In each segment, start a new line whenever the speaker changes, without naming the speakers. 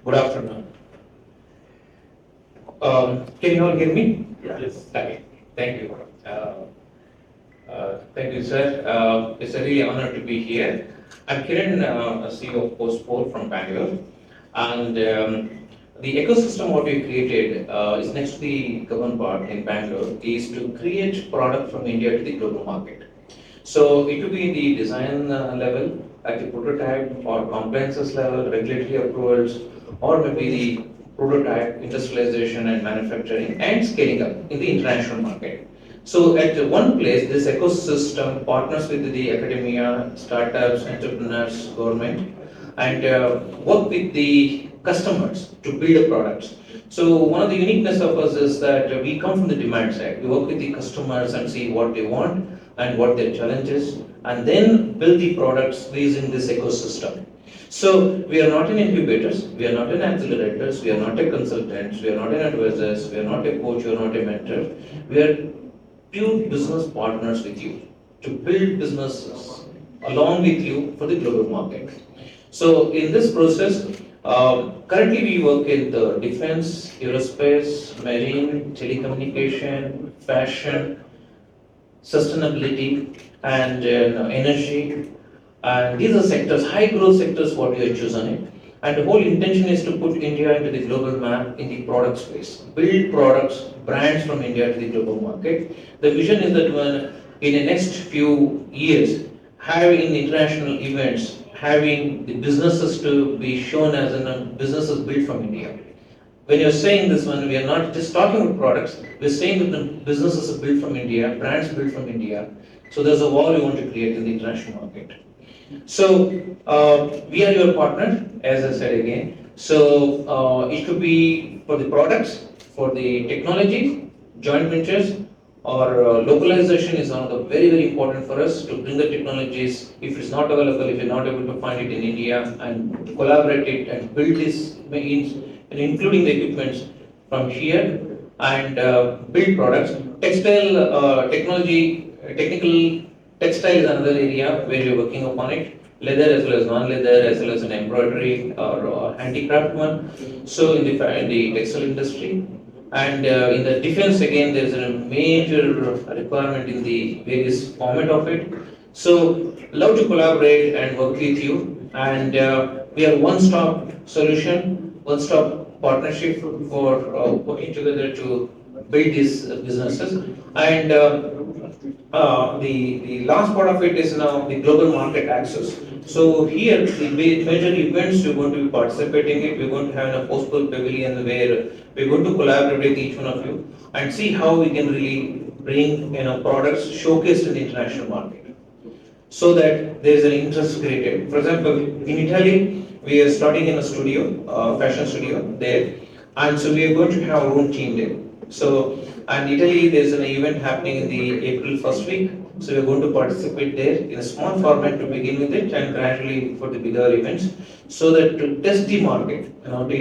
Good afternoon. Can you all hear me?
Yes.
Okay. Thank you. Thank you, sir. It's a really honor to be here. I'm Kiran, CEO of posspile from Bangalore, and the ecosystem what we created is next to the government part in Bangalore is to create product from India to the global market. So it will be the design level, at the prototype or compliances level, regulatory approvals, or maybe the prototype, industrialization and manufacturing and scaling up in the international market. So at one place, this ecosystem partners with the academia, startups, entrepreneurs, government, and work with the customers to build the products. So one of the uniqueness of us is that we come from the demand side. We work with the customers and see what they want and what their challenges, and then build the products using this ecosystem. So we are not in incubators, we are not in accelerators, we are not a consultants, we are not an advisors, we are not a coach, we are not a mentor. We are pure business partners with you to build businesses along with you for the global market. So in this process, currently we work in the defense, aerospace, marine, telecommunication, fashion, sustainability, and energy. And these are sectors, high growth sectors, what we have chosen it. And the whole intention is to put India into the global map in the product space, build products, brands from India to the global market. The vision is that when in the next few years, having international events, having the businesses to be shown as businesses built from India. When you're saying this one, we are not just talking about products, we're saying that the businesses are built from India, brands built from India. So there's a wall we want to create in the international market. So we are your partner, as I said again. So it could be for the products, for the technologies, joint ventures, or localization is one of the very, very important for us to bring the technologies. If it's not available, if you're not able to find it in India, and collaborate it and build this means, and including the equipments from here, and build products. Textile technology, technical textile is another area where you're working upon it. Leather as well as non-leather, as well as an embroidery or handicraft one. So in the textile industry, and in the defense again, there's a major requirement in the various format of it. So love to collaborate and work with you. And we are one-stop solution, one-stop partnership for working together to build these businesses. And the last part of it is now the global market access. So here, the major events we're going to be participating in, we're going to have a postal pavilion where we're going to collaborate with each one of you and see how we can really bring products showcased in the international market, so that there is an interest created. For example, in Italy, we are starting in a studio, fashion studio there, and so we are going to have our own team there. So, and Italy, there's an event happening in the April first week. So we are going to participate there in a small format to begin with it, and gradually for the bigger events, so that to test the market,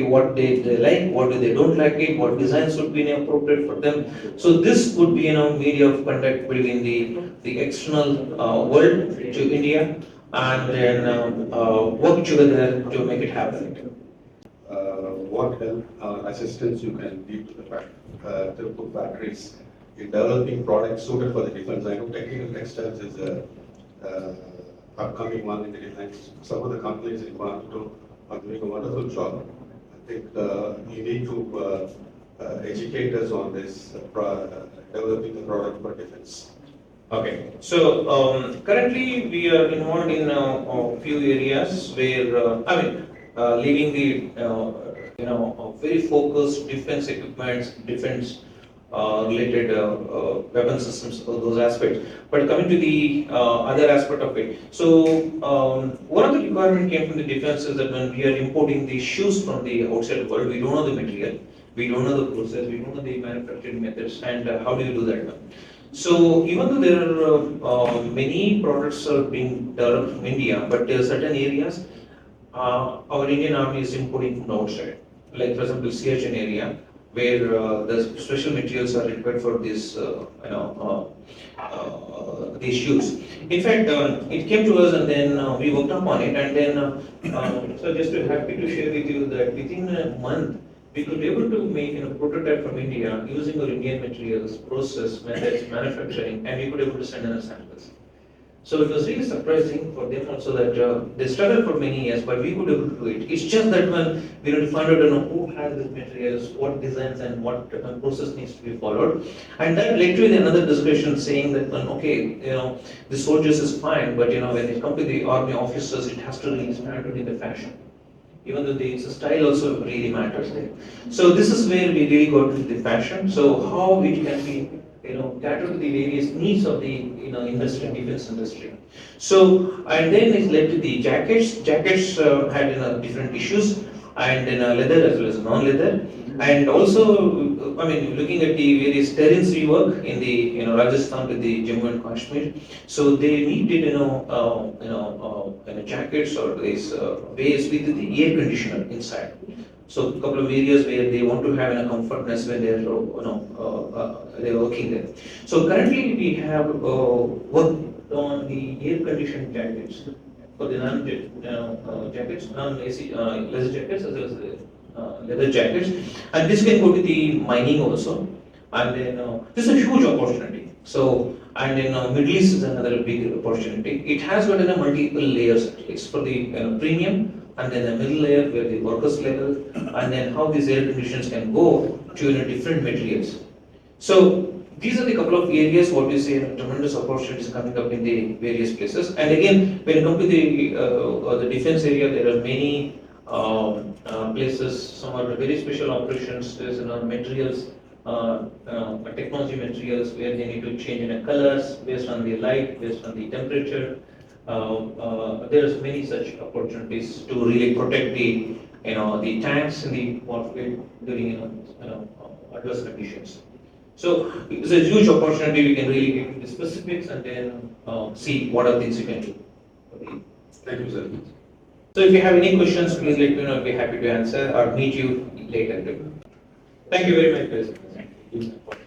what they like, what they don't like it, what designs would be appropriate for them. So this would be media of contact between the external world to India, and then work together to make it happen.
What help assistance you can give to the factories in developing products suited for the defense? I know technical textiles is a upcoming one in the defense. Some of the companies in Bangaluru are doing a wonderful job. I think you need to educate us on this, developing the product for defense.
Okay, so currently we are involved in a few areas where leaving the very focused defense equipments, defense related weapon systems, those aspects. But coming to the other aspect of it, so one of the requirement came from the defense is that when we are importing the shoes from the outside world, we don't know the material, we don't know the process, we don't know the manufacturing methods, and how do you do that one? So even though there are many products are being developed from India, but there are certain areas our Indian Army is importing from outside. Like for example, Siachen area, where the special materials are required for this, these shoes. In fact, it came to us and then we worked upon it, and then so just happy to share with you that within a month we could able to make a prototype from India using our Indian materials, process, methods, manufacturing, and we could able to send in our samples. So it was really surprising for them also that they struggled for many years, but we could able to do it. It's just that when we need to find out, who has these materials, what designs and what process needs to be followed, and that led to another discussion saying that, okay, the soldiers is fine, but when they come to the army officers, it has to really stand out in the fashion. Even though the style also really matters there. So this is where we really got into the fashion. So how it can be, cater to the various needs of the industry, defense industry. So and then it led to the jackets. Jackets had different issues, and then leather as well as non-leather. And also, I mean, looking at the various terrains we work in the Rajasthan to the Jammu and Kashmir, so they needed jackets or these ways with the air conditioner inside. So a couple of areas where they want to have a comfortness when they're working there. So currently we have worked on the air conditioned jackets for the jackets, non-AC leather jackets as well as the leather jackets, and this can go to the mining also, and then this is a huge opportunity. So and then Middle East is another big opportunity. It has got multiple layers at least for the premium, and then the middle layer where the workers level, and then how these air conditions can go to different materials. So these are the couple of areas what we see tremendous opportunities coming up in the various places. And again, when it comes to the defense area, there are many places. Some are very special operations. There's materials, technology materials where they need to change colors based on the light, based on the temperature. There's many such opportunities to really protect the tanks in the warfare during adverse conditions. So it's a huge opportunity. We can really get into the specifics and then see what are things you can do.
Thank you, sir.
So if you have any questions, please let me know. I'll be happy to answer or meet you later. Thank you very much, guys.